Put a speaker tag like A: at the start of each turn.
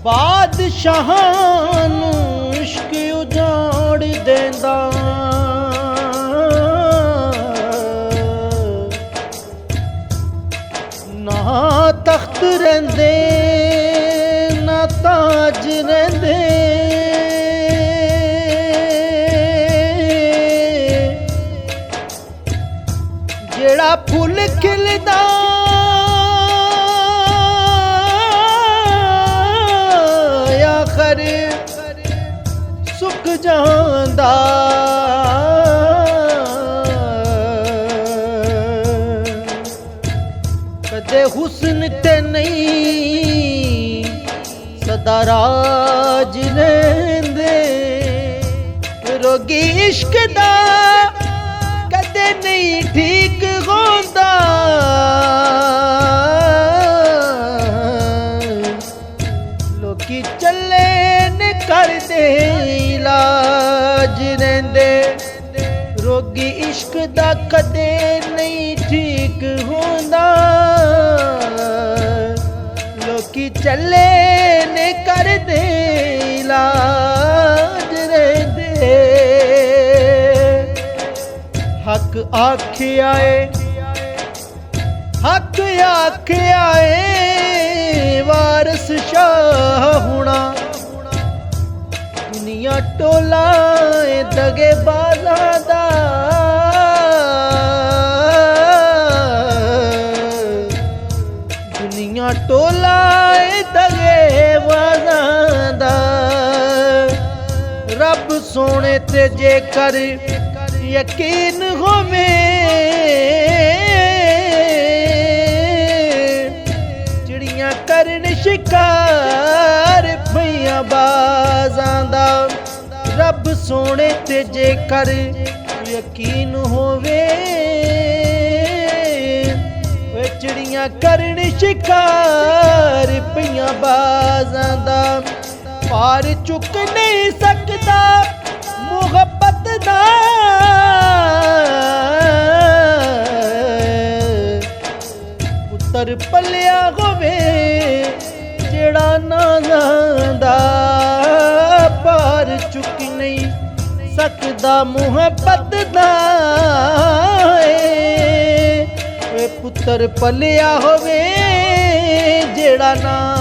A: ਬਾਦਸ਼ਾਹਾਂ ਨੂੰ ਇਸ਼ਕ ਉਜਾੜ ਦੇਂਦਾ, ਨਾ ਤਖਤ ਰਹਿੰਦੇ ਨਾ ਤਾਜ ਰਹਿੰਦੇ, ਜਿਹੜਾ ਫੁੱਲ ਖਿਲਦਾ ਆਖਰ ਸੁੱਕ ਜਾਂਦਾ, ਕਦੇ ਹੁਸਨ ਤੇ ਨਹੀਂ ਸਦਾ ਰਾਜ ਰਹਿੰਦੇ, ਰੋਗੀ ਇਸ਼ਕ ਦਾ ਕਦੇ ਨਹੀਂ ਠੀਕ ਹੁੰਦਾ, ਲੋਕੀ ਚੱਲੇ ਨੇ ਕਰਦੇ ਇਲਾਜ ਰਹਿੰਦੇ, ਰੋਗੀ ਇਸ਼ਕ ਦਾ ਕਦੇ ਨਹੀਂ ਠੀਕ ਹੁੰਦਾ, ਲੋਕੀ ਚੱਲੇ ਨੇ ਕਰਦੇ ਇਲਾਜ ਰਹਿੰਦੇ, ਹੱਕ ਆਖਿਆ ਏ ਹੱਕ ਆਖਿਆ ਏ ਵਾਰਿਸ ਸ਼ਾਹ ਹੁਣਾ, ਦੁਨੀਆ ਟੋਲਾ ਏ ਦਗੇ ਬਾਜ਼ਾਂ ਦਾ, ਦੁਨੀਆ ਟੋਲਾ ਏ ਦਗੇ ਬਾਜ਼ਾਂ ਦਾ, ਰੱਬ ਸੋਹਣੇ ਤੇ ਜੇਕਰ ਯਕੀਨ ਹੋਵੇ, ਚਿੜੀਆਂ ਕਰਨ ਸ਼ਿਕਾਰ ਪਈਆਂ ਬਾਜ਼ਾਂ ਦਾ, ਰੱਬ ਸੋਹਣੇ ਤੇ ਜੇਕਰ ਯਕੀਨ ਹੋਵੇ, ਵੇ ਚਿੜੀਆਂ ਕਰਨ ਸ਼ਿਕਾਰ ਪਈਆਂ ਬਾਜ਼ਾਂ ਦਾ, ਪਾਰ ਚੁੱਕ ਨਹੀਂ ਸਕਦਾ ਮੁਹੱਬਤ ਦਾ, ਪੁੱਤਰ ਪਲਿਆ ਹੋਵੇ ਜਿਹੜਾ ਨਾ ਜਾਂਦਾ, ਪਾਰ ਚੁੱਕ ਨਹੀਂ ਸਕਦਾ ਮੁਹੱਬਤ ਦਾ, ਏ ਪੁੱਤਰ ਪਲਿਆ ਹੋਵੇ ਜਿਹੜਾ ਨਾ